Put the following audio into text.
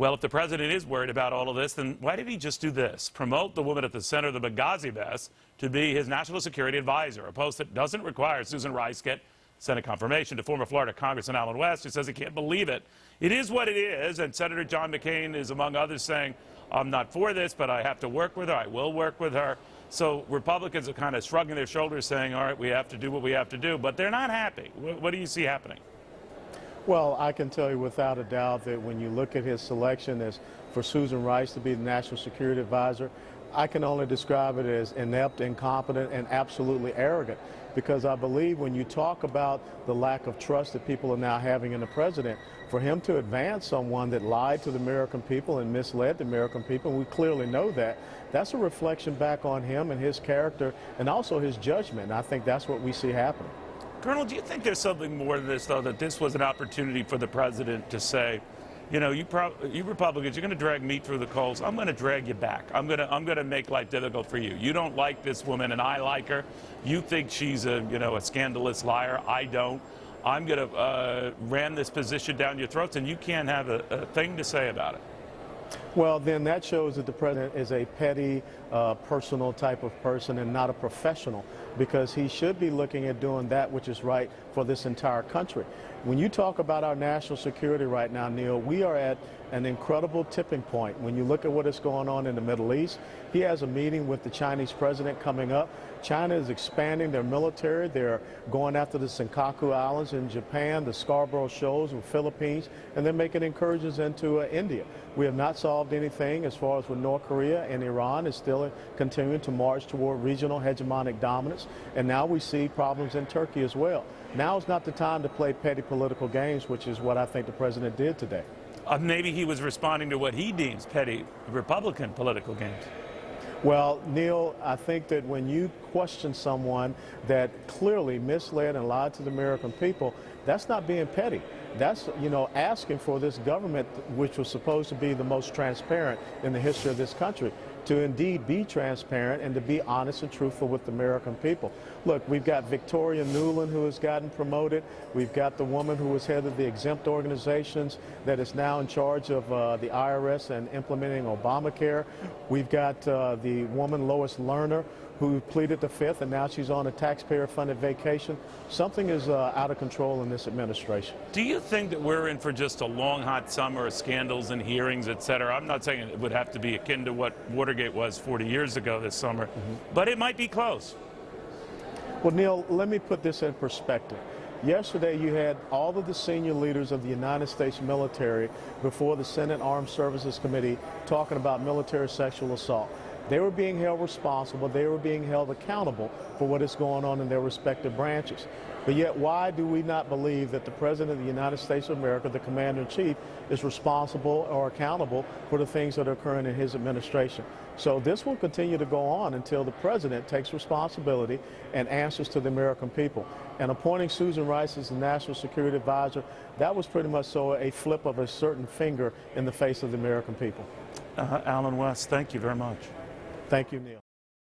Well, if the president is worried about all of this, then why did he just do this? Promote the woman at the center of the Benghazi mess to be his national security advisor, a post that doesn't require Susan Rice get Senate confirmation. To former Florida Congressman Alan West, who says he can't believe it. It is what it is, and Senator John McCain is among others saying, I'm not for this, but I have to work with her. I will work with her. So Republicans are kind of shrugging their shoulders saying, all right, we have to do what we have to do, but they're not happy. What do you see happening? Well, I can tell you without a doubt that when you look at his selection as for Susan Rice to be the National Security Advisor, I can only describe it as inept, incompetent, and absolutely arrogant. Because I believe when you talk about the lack of trust that people are now having in the president, for him to advance someone that lied to the American people and misled the American people, and we clearly know that, that's a reflection back on him and his character and also his judgment. And I think that's what we see happening. Colonel, do you think there's something more to this, though, that this was an opportunity for the president to say, you know, you Republicans, you're going to drag me through the coals. I'm going to drag you back. I'm going to make life difficult for you. You don't like this woman, and I like her. You think she's a scandalous liar. I don't. I'm going to ram this position down your throats, and you can't have a thing to say about it. Well, then that shows that the president is a petty, personal type of person and not a professional, because he should be looking at doing that which is right for this entire country. When you talk about our national security right now, Neil, we are at an incredible tipping point. When you look at what is going on in the Middle East, he has a meeting with the Chinese president coming up. China is expanding their military. They're going after the Senkaku Islands in Japan, the Scarborough Shoals in the Philippines, and they're making incursions into India. We have not solved anything as far as with North Korea, and Iran is still continuing to march toward regional hegemonic dominance. And now we see problems in Turkey as well. Now is not the time to play petty political games, which is what I think the president did today. Maybe he was responding to what he deems petty Republican political games. Well, Neil, I think that when you question someone that clearly misled and lied to the American people, that's not being petty. That's, asking for this government, which was supposed to be the most transparent in the history of this country, to indeed be transparent and to be honest and truthful with the American people. Look, we've got Victoria Nuland, who has gotten promoted. We've got the woman who was head of the exempt organizations that is now in charge of the IRS and implementing Obamacare. We've got the woman Lois Lerner, who pleaded the Fifth, and now she's on a taxpayer-funded vacation. Something is out of control in this administration. Do you think that we're in for just a long, hot summer of scandals and hearings, et cetera? I'm not saying it would have to be akin to what Watergate was 40 years ago this summer, but it might be close. Well, Neil, let me put this in perspective. Yesterday, you had all of the senior leaders of the United States military before the Senate Armed Services Committee talking about military sexual assault. They were being held responsible. They were being held accountable for what is going on in their respective branches. But yet, why do we not believe that the President of the United States of America, the Commander-in-Chief, is responsible or accountable for the things that are occurring in his administration? So this will continue to go on until the President takes responsibility and answers to the American people. And appointing Susan Rice as the National Security Advisor, that was pretty much so a flip of a certain finger in the face of the American people. Alan West, thank you very much. Thank you, Neil.